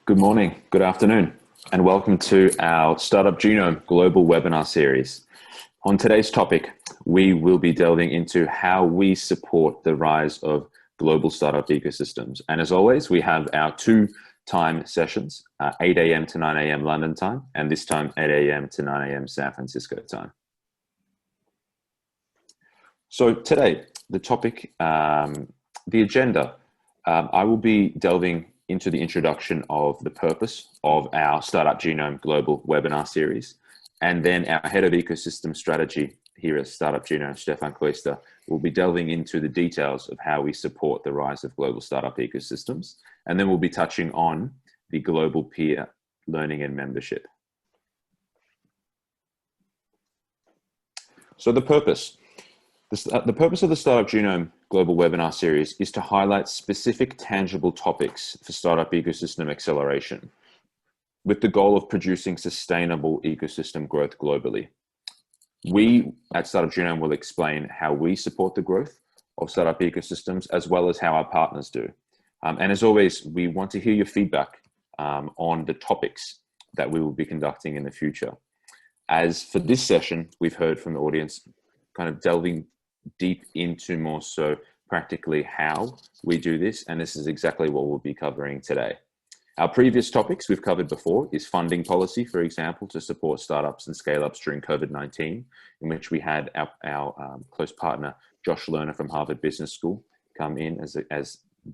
Good morning, good afternoon, and welcome to our Startup Genome Global Webinar Series. On today's topic, we will be delving into how we support the rise of global startup ecosystems. And as always, we have our two time sessions, 8 a.m. to 9 a.m. London time, and this time 8 a.m. to 9 a.m. San Francisco time. So today, the topic, the agenda, I will be delving into the introduction of the purpose of our Startup Genome Global Webinar Series. And then our Head of Ecosystem Strategy here at Startup Genome, Stephan Kuester, will be delving into the details of how we support the rise of global startup ecosystems. And then we'll be touching on the global peer learning and membership. So the purpose. The purpose of the Startup Genome Global Webinar Series is to highlight specific tangible topics for startup ecosystem acceleration, with the goal of producing sustainable ecosystem growth globally. We at Startup Genome will explain how we support the growth of startup ecosystems, as well as how our partners do. And as always, we want to hear your feedback on the topics that we will be conducting in the future. As for this session, we've heard from the audience kind of delving deep into more so practically how we do this, and this is exactly what we'll be covering today. Our previous topics we've covered before is funding policy, for example, to support startups and scale-ups during COVID-19, in which we had our close partner, Josh Lerner from Harvard Business School, come in as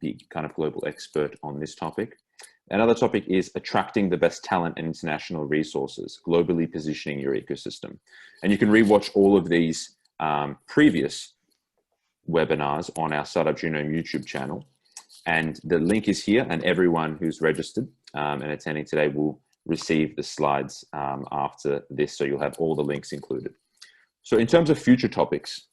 the kind of global expert on this topic. Another topic is attracting the best talent and international resources, globally positioning your ecosystem. And you can rewatch all of these previous webinars on our Startup Genome YouTube channel. And the link is here, and everyone who's registered and attending today will receive the slides after this, so you'll have all the links included. So in terms of future topics,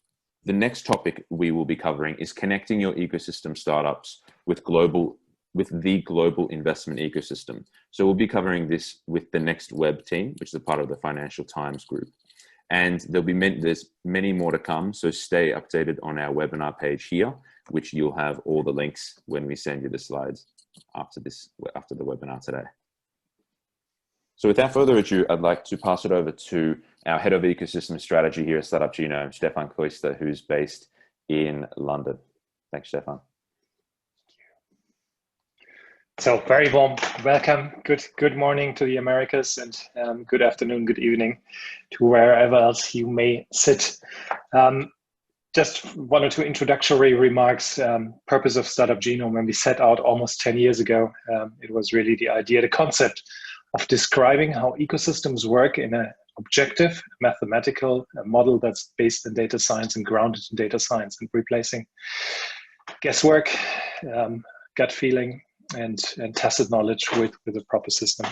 the next topic we will be covering is connecting your ecosystem startups with the global investment ecosystem. So we'll be covering this with the Next Web team, which is a part of the Financial Times group. And there's many more to come, so stay updated on our webinar page here, which you'll have all the links when we send you the slides after the webinar today. So without further ado, I'd like to pass it over to our Head of Ecosystem Strategy here at Startup Genome, Stephan Kuester, who's based in London. Thanks, Stephan. So very warm welcome. Good morning to the Americas, and good afternoon, good evening to wherever else you may sit. Just one or two introductory remarks. Purpose of Startup Genome, when we set out almost 10 years ago, it was really the idea, the concept of describing how ecosystems work in an objective, mathematical model that's based in data science and grounded in data science, and replacing guesswork, gut feeling, and tacit knowledge with a proper system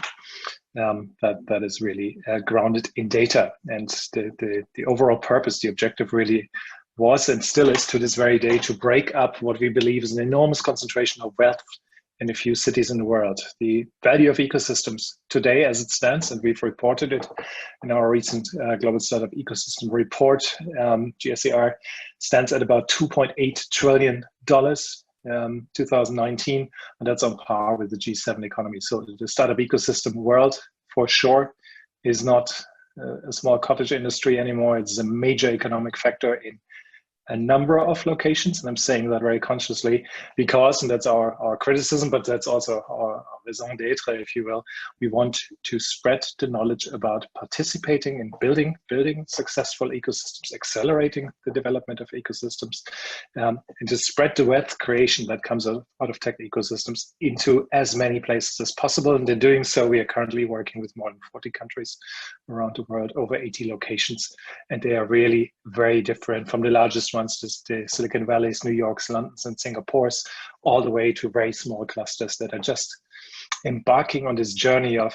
that is really grounded in data. And the overall purpose, the objective really was and still is to this very day to break up what we believe is an enormous concentration of wealth in a few cities in the world. The value of ecosystems today as it stands, and we've reported it in our recent Global Startup Ecosystem Report, GSER, stands at about $2.8 trillion. 2019, and that's on par with the G7 economy. So the startup ecosystem world, for sure, is not a small cottage industry anymore. It's a major economic factor in a number of locations, and I'm saying that very consciously because, and that's our criticism, but that's also our raison d'etre, if you will, we want to spread the knowledge about participating in building successful ecosystems, accelerating the development of ecosystems, and to spread the wealth creation that comes out of tech ecosystems into as many places as possible. And in doing so, we are currently working with more than 40 countries around the world, over 80 locations, and they are really very different, from the largest ones, the Silicon Valleys, New Yorks, Londons, and Singapores, all the way to very small clusters that are just embarking on this journey of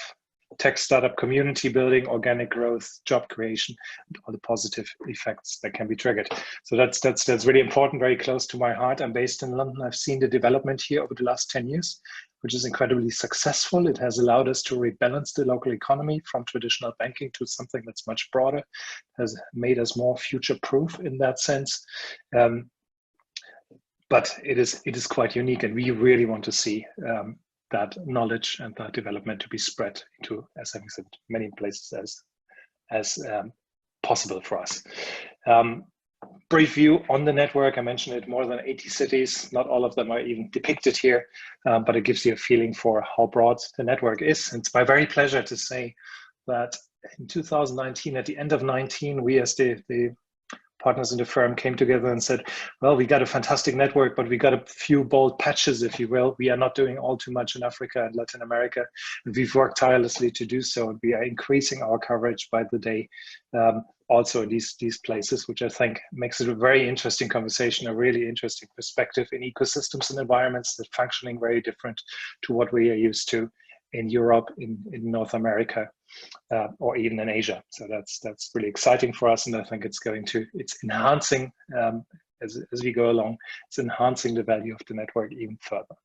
tech startup community building, organic growth, job creation, and all the positive effects that can be triggered. So that's really important, very close to my heart. I'm based in London. I've seen the development here over the last 10 years, which is incredibly successful. It has allowed us to rebalance the local economy from traditional banking to something that's much broader, it has made us more future-proof in that sense. But it is quite unique, and we really want to see that knowledge and that development to be spread into, as I said, many places as possible for us. Brief view on the network. I mentioned it, more than 80 cities. Not all of them are even depicted here, but it gives you a feeling for how broad the network is. It's my very pleasure to say that in 2019, at the end of 19, we as the partners in the firm came together and said, well, we got a fantastic network, but we got a few bold patches, if you will. We are not doing all too much in Africa and Latin America. And we've worked tirelessly to do so. And we are increasing our coverage by the day, also in these places, which I think makes it a very interesting conversation, a really interesting perspective in ecosystems and environments that are functioning very different to what we are used to in Europe, in North America, or even in Asia. So that's really exciting for us, and I think it's enhancing as we go along. It's enhancing the value of the network even further.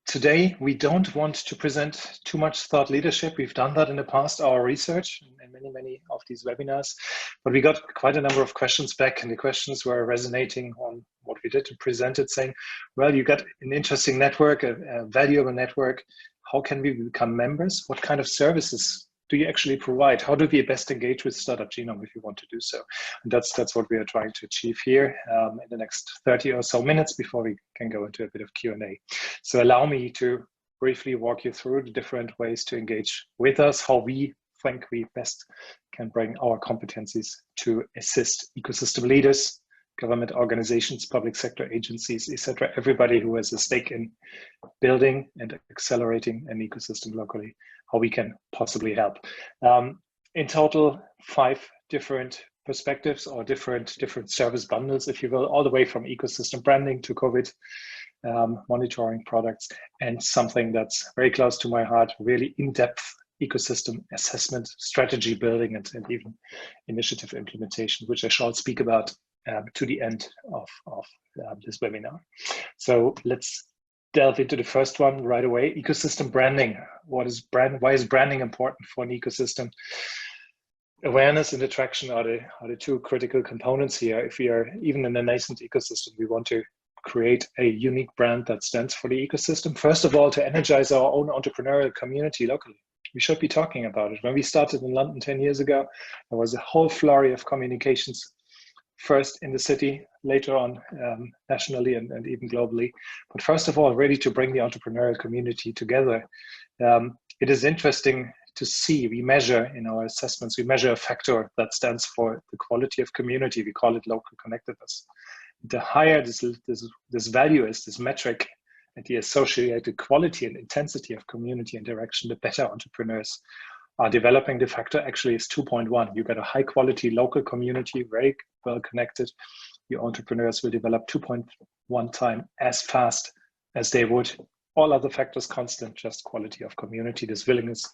Today, we don't want to present too much thought leadership. We've done that in the past, our research, and many of these webinars, but we got quite a number of questions back, and the questions were resonating on what we did and presented, saying, well, you got an interesting network, a valuable network. How can we become members? What kind of services do you actually provide? How do we best engage with Startup Genome if you want to do so? And that's what we are trying to achieve here in the next 30 or so minutes before we can go into a bit of Q&A. So allow me to briefly walk you through the different ways to engage with us, how we think we best can bring our competencies to assist ecosystem leaders, government organizations, public sector agencies, etc. Everybody who has a stake in building and accelerating an ecosystem locally, how we can possibly help. In total, 5 different perspectives or different service bundles, if you will, all the way from ecosystem branding to COVID monitoring products, and something that's very close to my heart, really in-depth ecosystem assessment, strategy building, and even initiative implementation, which I shall speak about to the end of this webinar. So let's delve into the first one right away. Ecosystem branding. Why is branding important for an ecosystem? Awareness and attraction are the 2 critical components here. If we are even in a nascent ecosystem, we want to create a unique brand that stands for the ecosystem. First of all, to energize our own entrepreneurial community locally. We should be talking about it. When we started in London 10 years ago, there was a whole flurry of communications, first in the city, later on nationally and even globally. But first of all, ready to bring the entrepreneurial community together. It is interesting to see, we measure in our assessments, we measure a factor that stands for the quality of community. We call it local connectedness. The higher this value is, this metric, and the associated quality and intensity of community interaction, the better entrepreneurs are developing. The factor actually is 2.1. You get a high quality local community, very well connected. Your entrepreneurs will develop 2.1 times as fast as they would. All other factors constant, just quality of community, this willingness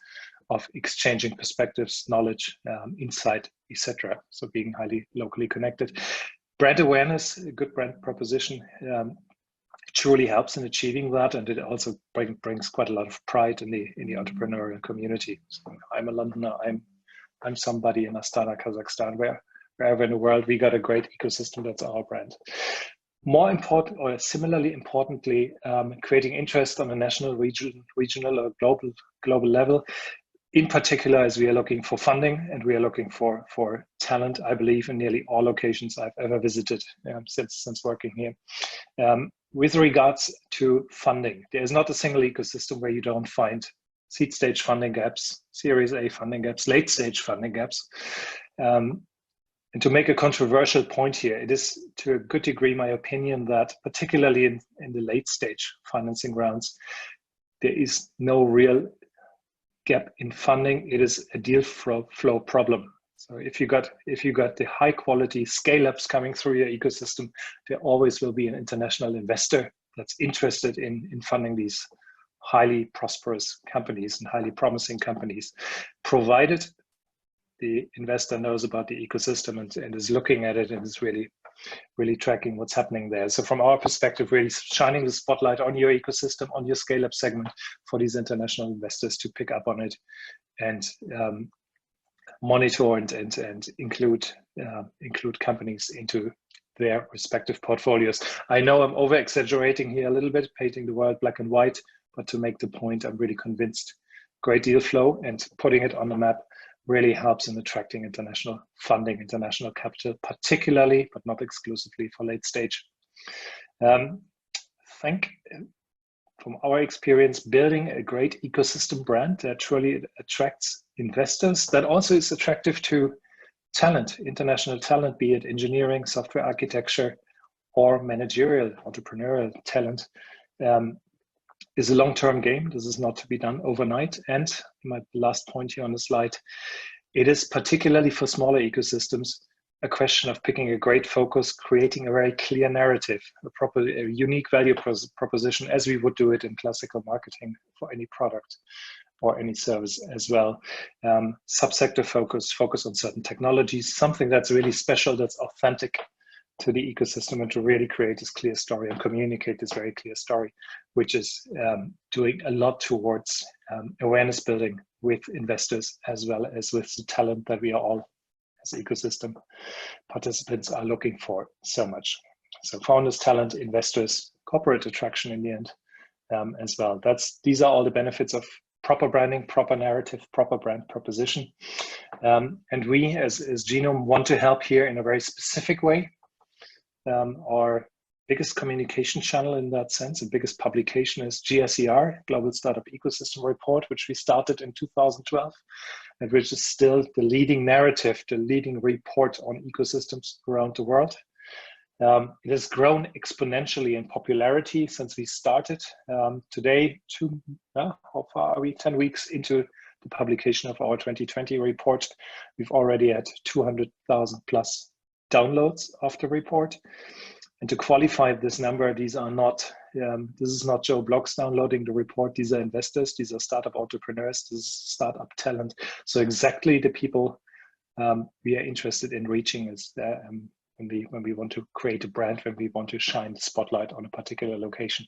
of exchanging perspectives, knowledge, insight, etc. So being highly locally connected. Brand awareness, a good brand proposition, truly helps in achieving that, and it also brings quite a lot of pride in the entrepreneurial community. So I'm a Londoner, I'm somebody in Astana, Kazakhstan, wherever in the world, we got a great ecosystem. That's our brand. More important, or similarly importantly, creating interest on a national, regional, or global level. In particular, as we are looking for funding and we are looking for talent, I believe, in nearly all locations I've ever visited since working here. With regards to funding, there's not a single ecosystem where you don't find seed stage funding gaps, Series A funding gaps, late stage funding gaps. And to make a controversial point here, it is to a good degree my opinion that particularly in the late stage financing rounds, there is no real gap in funding. It is a deal flow problem. So if you got the high quality scale-ups coming through your ecosystem, there always will be an international investor that's interested in funding these highly prosperous companies and highly promising companies, provided the investor knows about the ecosystem and is looking at it and is really tracking what's happening there. So from our perspective, really shining the spotlight on your ecosystem, on your scale-up segment for these international investors to pick up on it and monitor and include companies into their respective portfolios. I know I'm over exaggerating here a little bit, painting the world black and white, but to make the point, I'm really convinced great deal flow and putting it on the map really helps in attracting international funding, international capital, particularly, but not exclusively for late stage. From our experience, building a great ecosystem brand that truly attracts investors, that also is attractive to talent, international talent, be it engineering, software architecture, or managerial, entrepreneurial talent, is a long-term game. This is not to be done overnight. And my last point here on the slide, it is particularly for smaller ecosystems, a question of picking a great focus, creating a very clear narrative, a unique value proposition, as we would do it in classical marketing for any product or any service as well. Subsector focus on certain technologies, something that's really special, that's authentic to the ecosystem, and to really create this clear story and communicate this very clear story, which is doing a lot towards awareness building with investors as well as with the talent that we are all as ecosystem participants are looking for so much. So founders, talent, investors, corporate attraction in the end as well. These are all the benefits of proper branding, proper narrative, proper brand proposition. And we as Genome want to help here in a very specific way. Our biggest communication channel in that sense, the biggest publication is GSER, Global Startup Ecosystem Report, which we started in 2012, and which is still the leading narrative, the leading report on ecosystems around the world. It has grown exponentially in popularity since we started. Today, how far are we? 10 weeks into the publication of our 2020 report, we've already had 200,000 plus downloads of the report. And to qualify this number, these are not, this is not Joe Bloggs downloading the report. These are investors, these are startup entrepreneurs, this is startup talent. So exactly the people we are interested in reaching is when we want to create a brand, when we want to shine the spotlight on a particular location.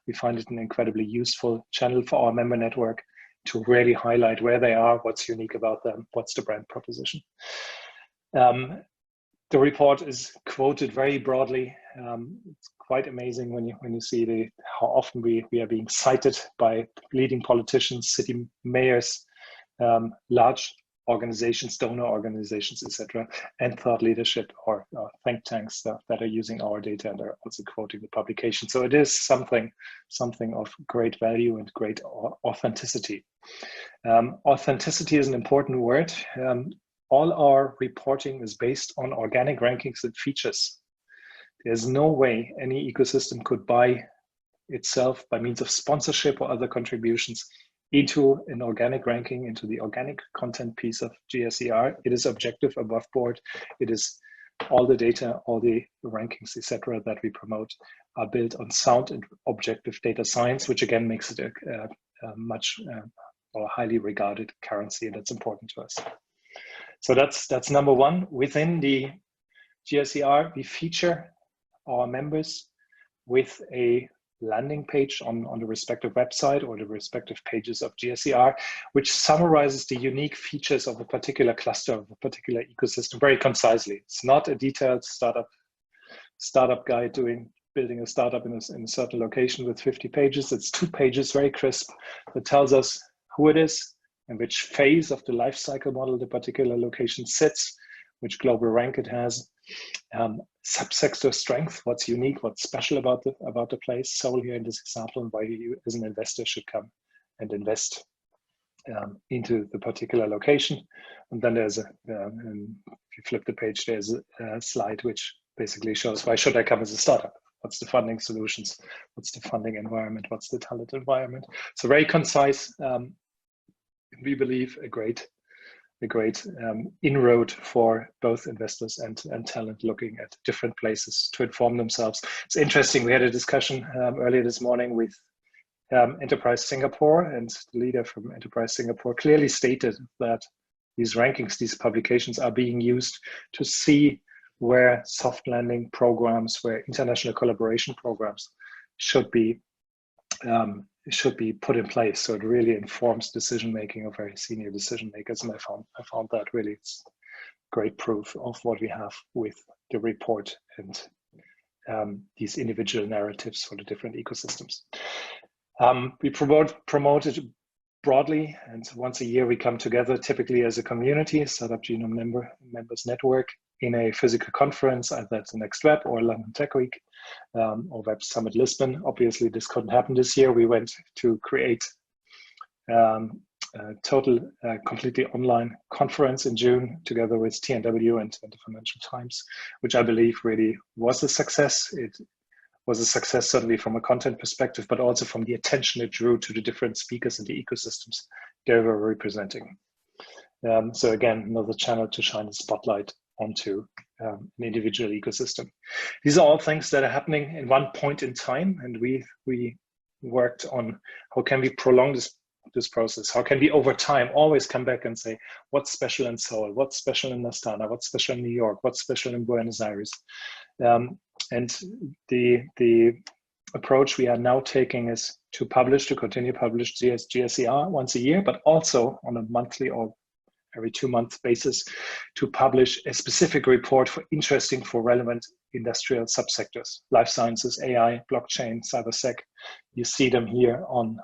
We find it an incredibly useful channel for our member network to really highlight where they are, what's unique about them, what's the brand proposition. The report is quoted very broadly. It's quite amazing when you see how often we are being cited by leading politicians, city mayors, large organizations, donor organizations, etc., and thought leadership or think tanks that are using our data and are also quoting the publication. So it is something of great value and great authenticity. Authenticity is an important word. All our reporting is based on organic rankings and features. There's no way any ecosystem could buy itself by means of sponsorship or other contributions into an organic ranking, into the organic content piece of GSER. It is objective, above board. It is all the data, all the rankings, etc., that we promote are built on sound and objective data science, which again makes it a much or highly regarded currency, and that's important to us. So that's number one. Within the GSER, we feature our members with a landing page on the respective website or the respective pages of GSER, which summarizes the unique features of a particular cluster, of a particular ecosystem very concisely. It's not a detailed startup guide building a startup in a certain location with 50 pages. It's 2 pages, very crisp, that tells us who it is and which phase of the life cycle model the particular location sits, which global rank it has, subsector strength, what's unique, what's special about the place, Seoul here in this example, and why you as an investor should come and invest into the particular location. And then there's if you flip the page, there's a slide which basically shows why should I come as a startup? What's the funding solutions? What's the funding environment? What's the talent environment? So very concise. We believe a great inroad for both investors and talent looking at different places to inform themselves. It's interesting, we had a discussion earlier this morning with Enterprise Singapore, and the leader from Enterprise Singapore clearly stated that these rankings, these publications are being used to see where soft landing programs, where international collaboration programs should be put in place. So it really informs decision making of very senior decision makers, and I found that really it's great proof of what we have with the report and these individual narratives for the different ecosystems. We promote it broadly, and once a year we come together, typically as a community, Startup Genome members network, in a physical conference, either at the Next Web or London Tech Week, or Web Summit Lisbon. Obviously, this couldn't happen this year. We went to create a total completely online conference in June together with TNW and the Financial Times, which I believe really was a success. It was a success certainly from a content perspective, but also from the attention it drew to the different speakers and the ecosystems they were representing. So again, another channel to shine a spotlight onto an individual ecosystem. These are all things that are happening in one point in time, and we worked on how can we prolong this process? How can we over time always come back and say, what's special in Seoul? What's special in Astana? What's special in New York? What's special in Buenos Aires? And the approach we are now taking is to continue to publish GSER once a year, but also on a monthly or every 2-month basis to publish a specific report for relevant industrial subsectors, life sciences, AI, blockchain, cybersec. You see them here on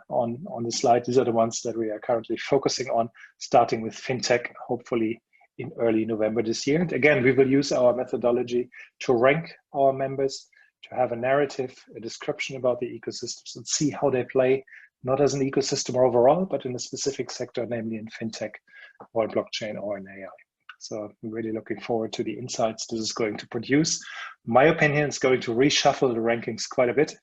the slide. These are the ones that we are currently focusing on, starting with fintech, hopefully in early November this year. And again, we will use our methodology to rank our members, to have a narrative, a description about the ecosystems, and see how they play, not as an ecosystem overall, but in a specific sector, namely in fintech or blockchain or in AI. So I'm really looking forward to the insights this is going to produce. My opinion, it's going to reshuffle the rankings quite a bit.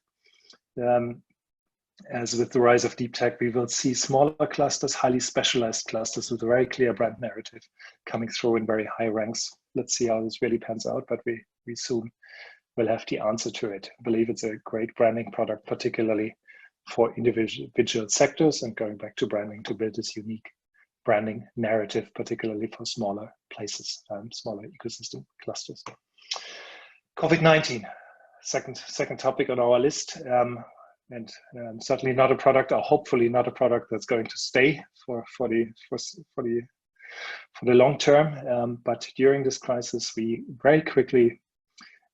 As with the rise of deep tech, we will see smaller clusters, highly specialized clusters with a very clear brand narrative coming through in very high ranks. Let's see how this really pans out, but we soon will have the answer to it. I believe it's a great branding product, particularly for individual sectors, and going back to branding to build this unique branding narrative, particularly for smaller places, smaller ecosystem clusters. COVID-19, second topic on our list, and certainly not a product, or hopefully not a product that's going to stay for the long term. But during this crisis, we very quickly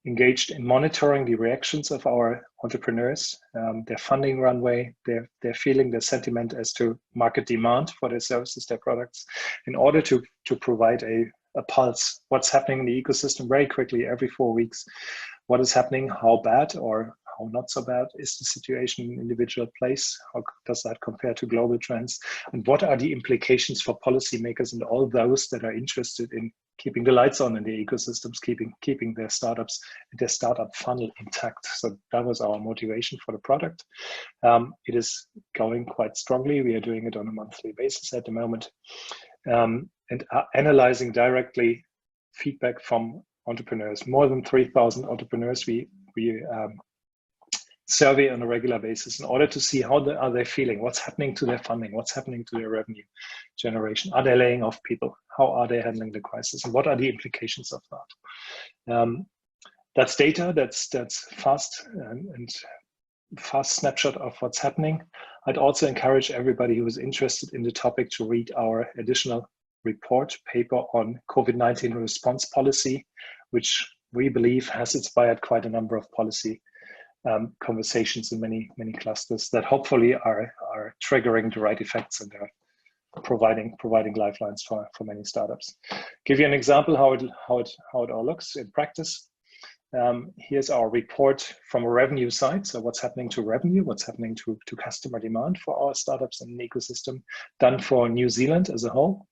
engaged in monitoring the reactions of our entrepreneurs, their funding runway, their feeling, their sentiment as to market demand for their services, their products, in order to provide a pulse. What's happening in the ecosystem very quickly, every 4 weeks. What is happening, how bad or how not so bad is the situation in an individual place? How does that compare to global trends? And what are the implications for policymakers and all those that are interested in keeping the lights on in the ecosystems, keeping their startups, their startup funnel intact? So that was our motivation for the product. It is going quite strongly. We are doing it on a monthly basis at the moment, and analyzing directly feedback from entrepreneurs. More than 3,000 entrepreneurs we survey on a regular basis in order to see how are they feeling, what's happening to their funding, what's happening to their revenue generation. Are they laying off people? How are they handling the crisis? And what are the implications of that? That's data, that's fast and fast snapshot of what's happening. I'd also encourage everybody who is interested in the topic to read our additional report paper on COVID-19 response policy, which we believe has inspired quite a number of policy conversations in many clusters that hopefully are triggering the right effects and are providing lifelines for many startups. Give you an example how it all looks in practice. Here's our report from a revenue side. So what's happening to revenue, what's happening to customer demand for our startups and ecosystem, done for New Zealand as a whole.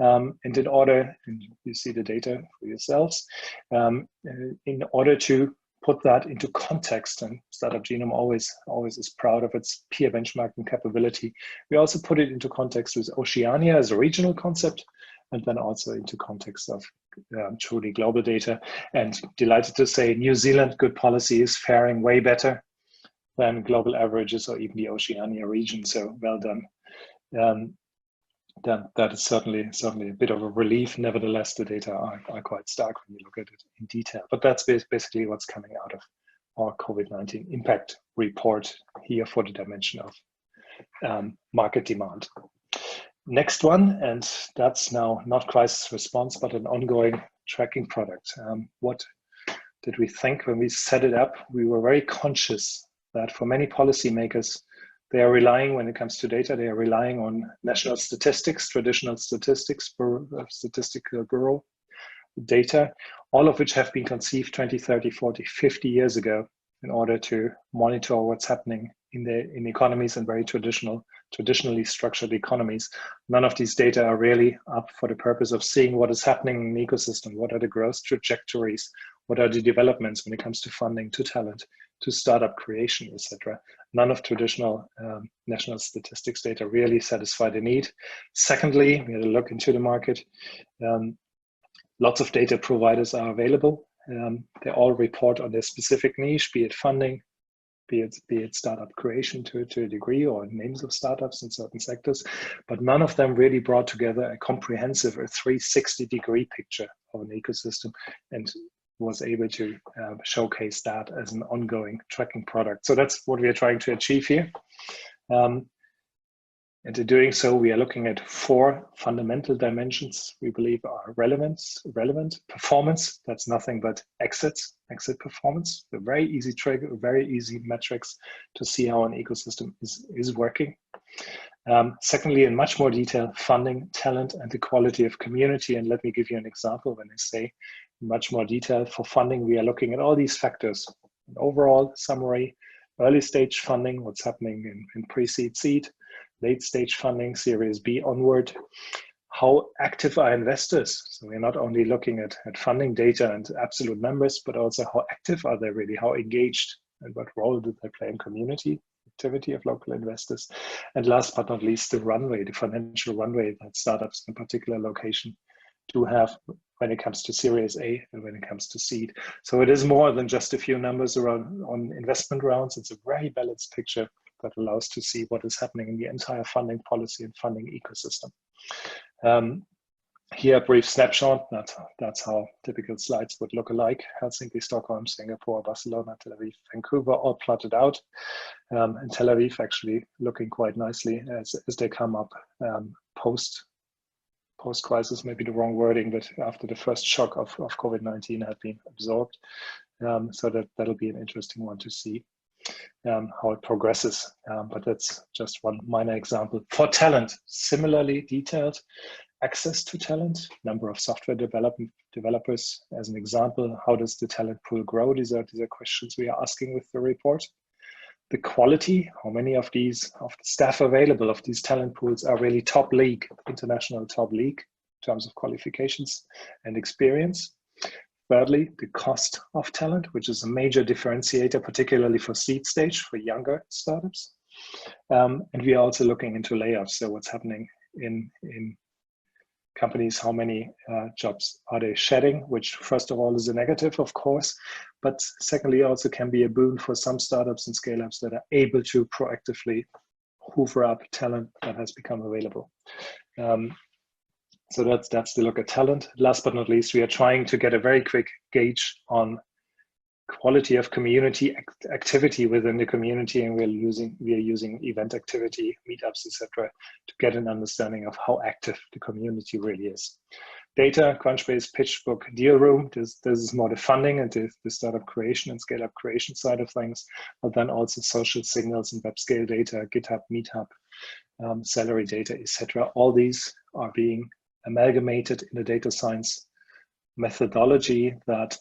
And in order, and you see the data for yourselves, in order to put that into context, and Startup Genome always is proud of its peer benchmarking capability. We also put it into context with Oceania as a regional concept, and then also into context of truly global data. And delighted to say New Zealand good policy is faring way better than global averages or even the Oceania region. So well done. That is certainly a bit of a relief. Nevertheless, the data are quite stark when you look at it in detail. But that's basically what's coming out of our COVID-19 impact report here for the dimension of market demand. Next one, and that's now not crisis response, but an ongoing tracking product. What did we think when we set it up? We were very conscious that for many policymakers, they are relying, when it comes to data, they are relying on national statistics, traditional statistics, statistical bureau data, all of which have been conceived 20, 30, 40, 50 years ago in order to monitor what's happening in economies and very traditionally structured economies. None of these data are really up for the purpose of seeing what is happening in the ecosystem, what are the growth trajectories, what are the developments when it comes to funding, to talent, to startup creation, etc. None of traditional national statistics data really satisfy the need. Secondly, we had a look into the market. Lots of data providers are available. They all report on their specific niche, be it funding, be it startup creation to a degree, or names of startups in certain sectors, but none of them really brought together a comprehensive or 360-degree picture of an ecosystem and was able to showcase that as an ongoing tracking product. So that's what we are trying to achieve here. And in doing so, we are looking at 4 fundamental dimensions we believe are relevant. Performance, that's nothing but exit performance. A very easy trigger, very easy metrics to see how an ecosystem is working. Secondly, in much more detail, funding, talent, and the quality of community. And let me give you an example. When I say in much more detail, for funding, we are looking at all these factors. An overall summary, early stage funding, what's happening in pre-seed, seed, late stage funding, Series B onward. How active are investors? So we're not only looking at funding data and absolute numbers, but also how active are they really? How engaged, and what role do they play in community activity of local investors? And last but not least, the runway, the financial runway that startups in a particular location do have when it comes to Series A and when it comes to seed. So it is more than just a few numbers around on investment rounds. It's a very balanced picture that allows to see what is happening in the entire funding policy and funding ecosystem. Here, a brief snapshot. That's how typical slides would look alike. Helsinki, Stockholm, Singapore, Barcelona, Tel Aviv, Vancouver, all plotted out. And Tel Aviv actually looking quite nicely as they come up post-crisis, maybe the wrong wording, but after the first shock of COVID-19 had been absorbed. So that'll be an interesting one to see. How it progresses, but that's just one minor example. For talent, similarly detailed, access to talent, number of software developers as an example. How does the talent pool grow? These are questions we are asking with the report. The quality, how many of the staff available of these talent pools are really top league, international top league in terms of qualifications and experience. Thirdly, the cost of talent, which is a major differentiator, particularly for seed stage, for younger startups. And we are also looking into layoffs. So what's happening in companies, how many jobs are they shedding, which first of all is a negative, of course, but secondly also can be a boon for some startups and scale-ups that are able to proactively hoover up talent that has become available. So that's the look at talent. Last but not least, we are trying to get a very quick gauge on quality of community activity within the community, and we are using event activity, meetups, etc., to get an understanding of how active the community really is. Data, Crunchbase, PitchBook, Deal Room. This is more the funding and the startup creation and scale-up creation side of things, but then also social signals and web scale data, GitHub, Meetup, salary data, etc. All these are being amalgamated in a data science methodology that,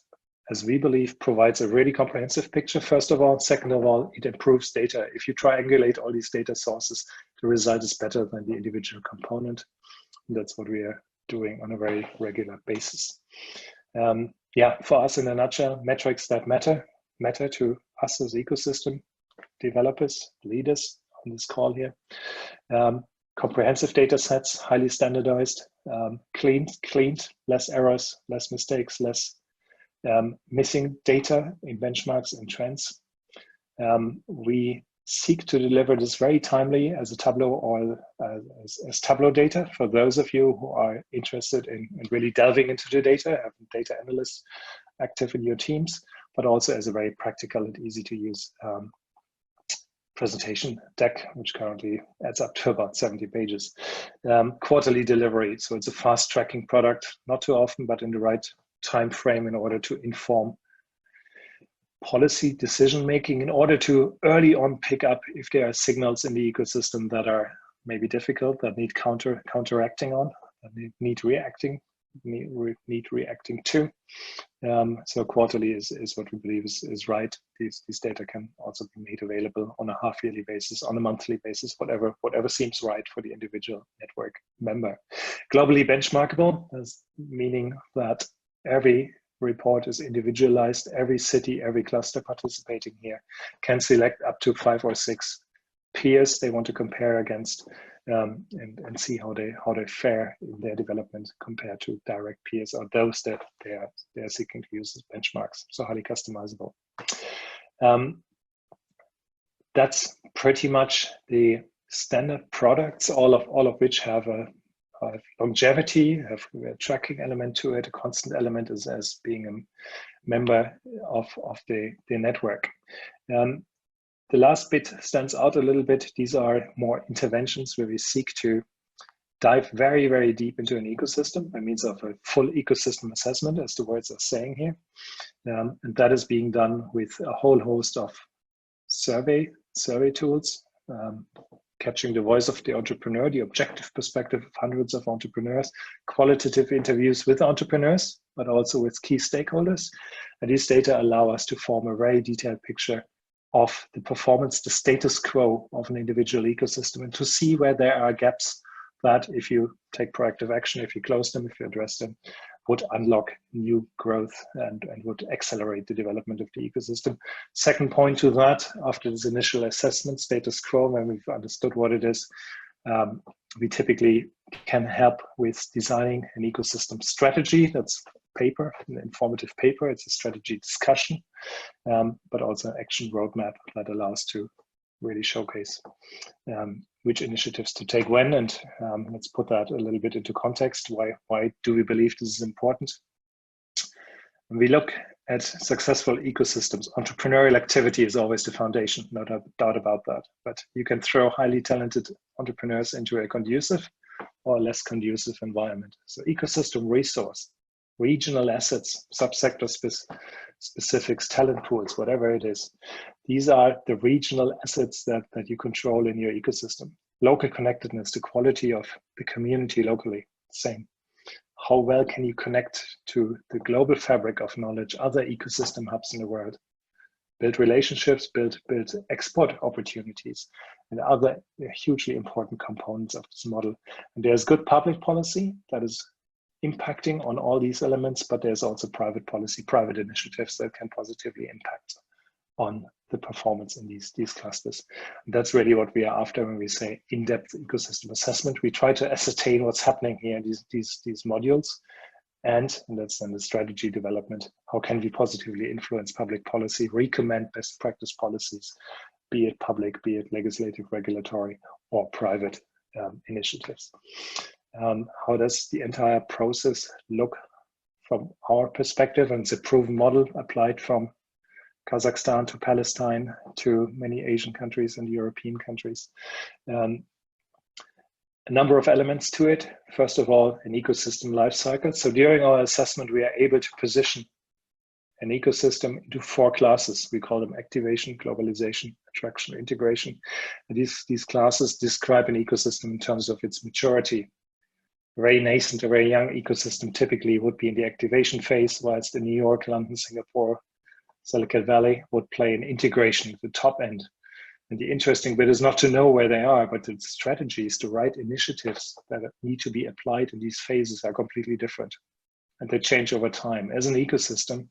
as we believe, provides a really comprehensive picture, first of all. Second of all, it improves data. If you triangulate all these data sources, the result is better than the individual component. And that's what we are doing on a very regular basis. Yeah, for us in a nutshell, metrics that matter to us as ecosystem developers, leaders on this call here. Comprehensive data sets, highly standardized, cleaned, less errors, less mistakes, less missing data in benchmarks and trends. We seek to deliver this very timely as a Tableau or as Tableau data for those of you who are interested in really delving into the data, having data analysts active in your teams, but also as a very practical and easy to use presentation deck, which currently adds up to about 70 pages. Quarterly delivery, so it's a fast tracking product, not too often, but in the right time frame in order to inform policy decision making in order to early on pick up if there are signals in the ecosystem that are maybe difficult, that need counteracting on, that need reacting to. So quarterly is what we believe is right. These data can also be made available on a half-yearly basis, on a monthly basis, whatever seems right for the individual network member. Globally benchmarkable, meaning that every report is individualized. Every city, every cluster participating here can select up to 5 or 6 peers they want to compare against, and see how they fare in their development compared to direct peers or those that they are seeking to use as benchmarks. So highly customizable. That's pretty much the standard products, all of which have a longevity, have a tracking element to it, a constant element as being a member of the network. The last bit stands out a little bit. These are more interventions where we seek to dive very, very deep into an ecosystem by means of a full ecosystem assessment, as the words are saying here. And that is being done with a whole host of survey tools, capturing the voice of the entrepreneur, the objective perspective of hundreds of entrepreneurs, qualitative interviews with entrepreneurs, but also with key stakeholders. And these data allow us to form a very detailed picture of the performance, the status quo of an individual ecosystem, and to see where there are gaps that, if you take proactive action, if you close them, if you address them, would unlock new growth and would accelerate the development of the ecosystem. Second point to that, after this initial assessment, status quo, when we've understood what it is, we typically can help with designing an ecosystem strategy. That's paper, an informative paper. It's a strategy discussion, but also an action roadmap that allows to really showcase which initiatives to take when. And let's put that a little bit into context. Why do we believe this is important? When we look at successful ecosystems, entrepreneurial activity is always the foundation, no doubt about that. But you can throw highly talented entrepreneurs into a conducive or less conducive environment. So ecosystem resource, regional assets, subsector specifics, talent pools, whatever it is. These are the regional assets that you control in your ecosystem. Local connectedness, the quality of the community locally, same. How well can you connect to the global fabric of knowledge, other ecosystem hubs in the world? Build relationships, build export opportunities, and other hugely important components of this model. And there's good public policy that is impacting on all these elements, but there's also private policy, private initiatives that can positively impact on the performance in these clusters. And that's really what we are after when we say in-depth ecosystem assessment. We try to ascertain what's happening here in these modules, and that's then the strategy development. How can we positively influence public policy, recommend best practice policies, be it public, be it legislative, regulatory, or private initiatives. How does the entire process look from our perspective? And it's a proven model applied from Kazakhstan to Palestine to many Asian countries and European countries. A number of elements to it. First of all, an ecosystem life cycle. So during our assessment, we are able to position an ecosystem into 4 classes. We call them activation, globalization, attraction, integration. And these classes describe an ecosystem in terms of its maturity. A very nascent, a very young ecosystem typically would be in the activation phase, whilst in New York, London, Singapore, Silicon Valley would play an integration at the top end. And the interesting bit is not to know where they are, but the strategies, the right initiatives that need to be applied in these phases are completely different. And they change over time. As an ecosystem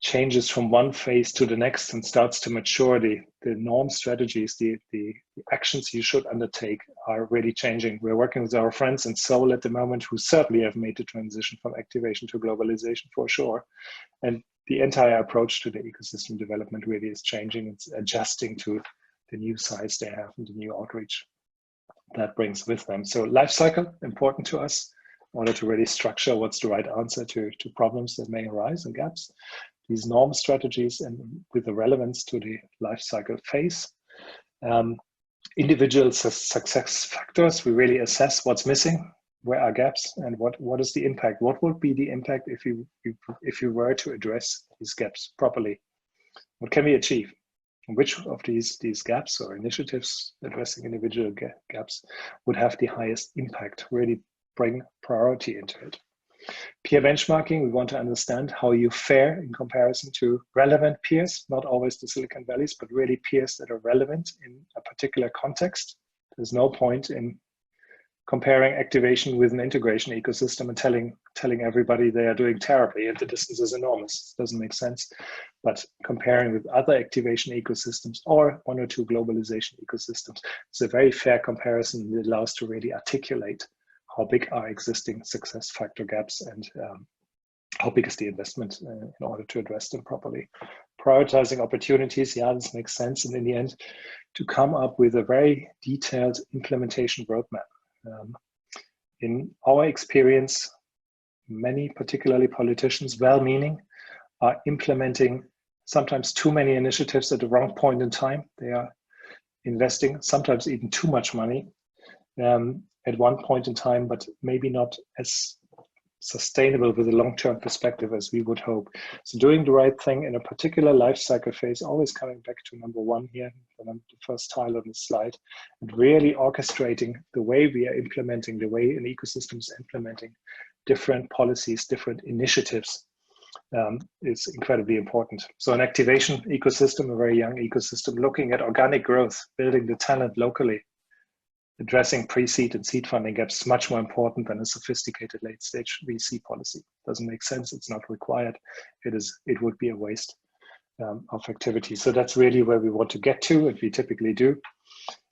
changes from one phase to the next and starts to mature, the norm strategies, the actions you should undertake are really changing. We're working with our friends in Seoul at the moment who certainly have made the transition from activation to globalization for sure. And the entire approach to the ecosystem development really is changing. It's adjusting to the new size they have and the new outreach that brings with them. So life cycle, important to us in order to really structure what's the right answer to problems that may arise and gaps. These norm strategies and with the relevance to the life cycle phase. Individual success factors, we really assess what's missing, where are gaps, and what is the impact? What would be the impact if you were to address these gaps properly? What can we achieve? Which of these gaps or initiatives addressing individual gaps would have the highest impact, really bring priority into it? Peer benchmarking, we want to understand how you fare in comparison to relevant peers, not always the Silicon Valleys, but really peers that are relevant in a particular context. There's no point in comparing activation with an integration ecosystem and telling everybody they are doing terribly and the distance is enormous. It doesn't make sense. But comparing with other activation ecosystems or one or two globalization ecosystems, it's a very fair comparison that allows to really articulate how big are existing success factor gaps and how big is the investment in order to address them properly. Prioritizing opportunities, yeah, this makes sense. And in the end, to come up with a very detailed implementation roadmap. In our experience, many, particularly politicians, well-meaning, are implementing sometimes too many initiatives at the wrong point in time. They are investing sometimes even too much money at one point in time, but maybe not as sustainable with a long-term perspective as we would hope. So doing the right thing in a particular life cycle phase, always coming back to number one here, the first tile on the slide, and really orchestrating the way we are implementing, the way an ecosystem is implementing different policies, different initiatives is incredibly important. So an activation ecosystem, a very young ecosystem, looking at organic growth, building the talent locally, addressing pre-seed and seed funding gaps is much more important than a sophisticated late-stage VC policy. Doesn't make sense. It's not required. It would be a waste of activity. So that's really where we want to get to, and we typically do,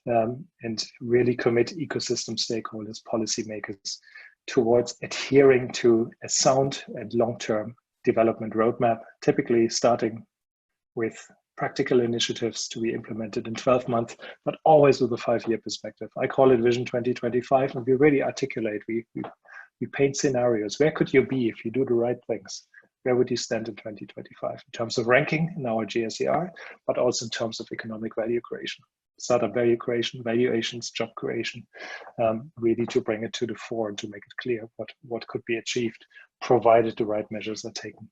and really commit ecosystem stakeholders, policymakers, towards adhering to a sound and long-term development roadmap, typically starting with practical initiatives to be implemented in 12 months, but always with a 5-year perspective. I call it Vision 2025, and we really articulate, we paint scenarios. Where could you be if you do the right things? Where would you stand in 2025 in terms of ranking in our GSER, but also in terms of economic value creation, startup value creation, valuations, job creation, really to bring it to the fore and to make it clear what could be achieved, provided the right measures are taken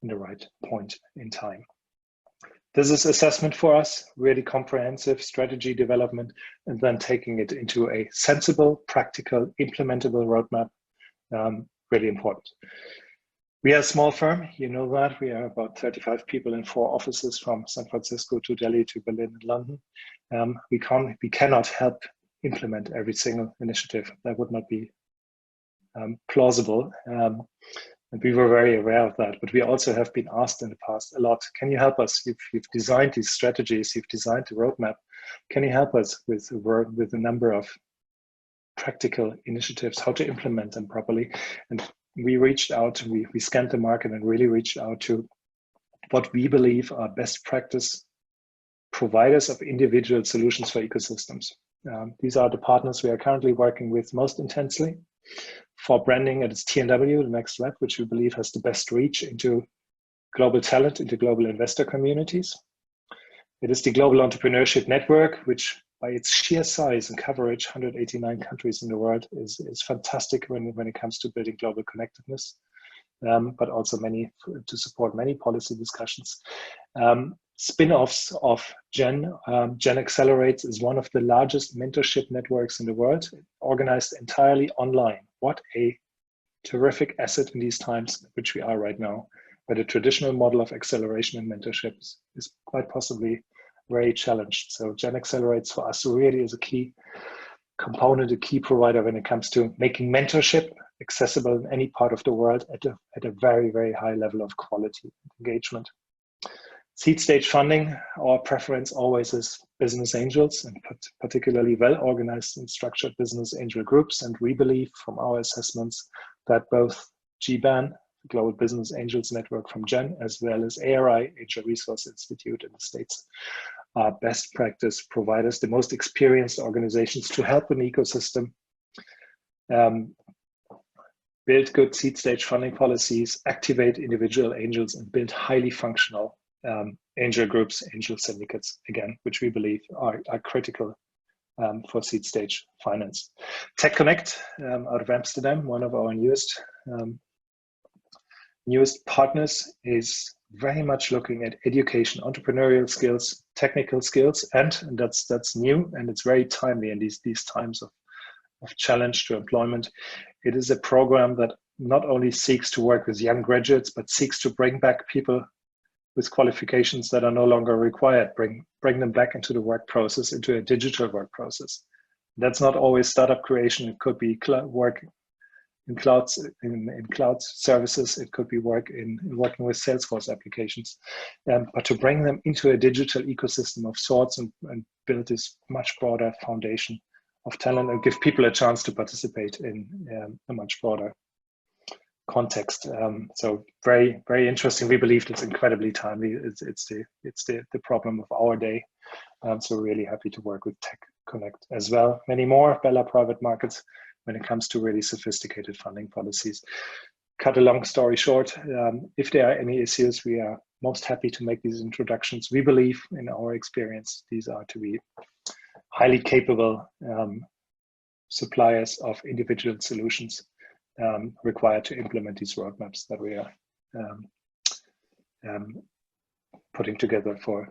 in the right point in time. This is assessment for us, really comprehensive strategy development, and then taking it into a sensible, practical, implementable roadmap, really important. We are a small firm, you know that. We are about 35 people in 4 offices from San Francisco to Delhi to Berlin and London. We cannot help implement every single initiative. That would not be plausible. And we were very aware of that, but we also have been asked in the past a lot, can you help us? You've designed these strategies, you've designed the roadmap. Can you help us with a number of practical initiatives, how to implement them properly? And we reached out, we scanned the market and really reached out to what we believe are best practice providers of individual solutions for ecosystems. These are the partners we are currently working with most intensely. For branding, it's TNW, the next web, which we believe has the best reach into global talent, into global investor communities. It is the Global Entrepreneurship Network, which by its sheer size and coverage, 189 countries in the world, is fantastic when it comes to building global connectedness, but also to support many policy discussions. Spin-offs of Gen Accelerates is one of the largest mentorship networks in the world, organized entirely online. What a terrific asset in these times, which we are right now, where the traditional model of acceleration and mentorship is quite possibly very challenged. So Gen Accelerates for us really is a key component, a key provider when it comes to making mentorship accessible in any part of the world at a very, very high level of quality and engagement. Seed stage funding, our preference always is business angels, and particularly well-organized and structured business angel groups. And we believe from our assessments that both GBAN, the Global Business Angels Network from Gen, as well as ARI, Angel Resource Institute in the States, are best practice providers, the most experienced organizations to help an ecosystem build good seed stage funding policies, activate individual angels, and build highly functional angel groups, angel syndicates, again, which we believe are critical for seed stage finance. Tech Connect out of Amsterdam, one of our newest partners, is very much looking at education, entrepreneurial skills, technical skills, and that's new, and it's very timely in these times of challenge to employment. It is a program that not only seeks to work with young graduates, but seeks to bring back people with qualifications that are no longer required, bring them back into the work process, into a digital work process. That's not always startup creation. It could be work in clouds, in cloud services. It could be working with Salesforce applications, but to bring them into a digital ecosystem of sorts and build this much broader foundation of talent and give people a chance to participate in a much broader context. So very, very interesting. We believe it's incredibly timely. It's the problem of our day. So we're really happy to work with Tech Connect as well. Many more Bella private markets when it comes to really sophisticated funding policies. Cut a long story short, if there are any issues, we are most happy to make these introductions. We believe, in our experience, these are to be highly capable suppliers of individual solutions required to implement these roadmaps that we are putting together for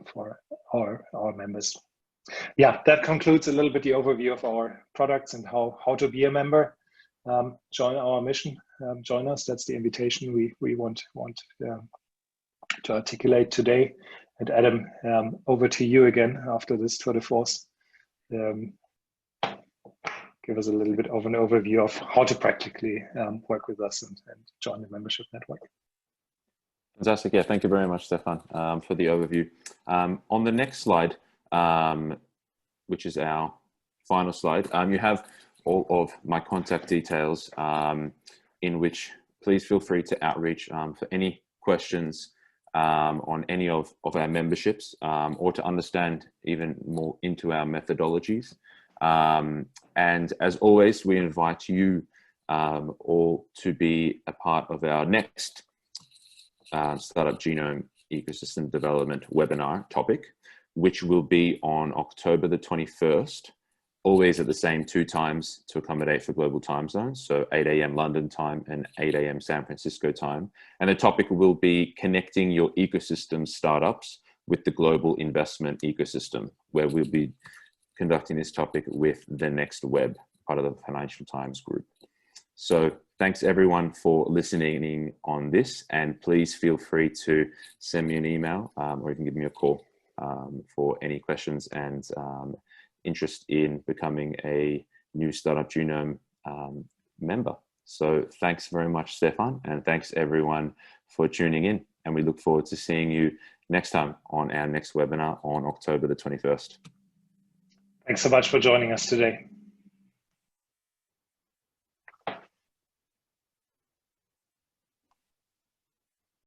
our members. Yeah, that concludes a little bit the overview of our products and how to be a member. Join our mission, join us. That's the invitation we want to articulate today. And Adam, over to you again after this tour de force. Give us a little bit of an overview of how to practically work with us and join the membership network. Fantastic. Yeah, thank you very much, Stephan, for the overview. On the next slide, which is our final slide, you have all of my contact details, in which please feel free to outreach for any questions on any of our memberships, or to understand even more into our methodologies. And as always, we invite you all to be a part of our next Startup Genome Ecosystem Development webinar topic, which will be on October the 21st, always at the same 2 times to accommodate for global time zones. So 8 a.m. London time and 8 a.m. San Francisco time. And the topic will be connecting your ecosystem startups with the global investment ecosystem, where we'll be conducting this topic with the Next Web, part of the Financial Times group. So thanks everyone for listening on this, and please feel free to send me an email or you can give me a call for any questions and interest in becoming a new Startup Genome member. So thanks very much, Stephan, and thanks everyone for tuning in. And we look forward to seeing you next time on our next webinar on October the 21st. Thanks so much for joining us today.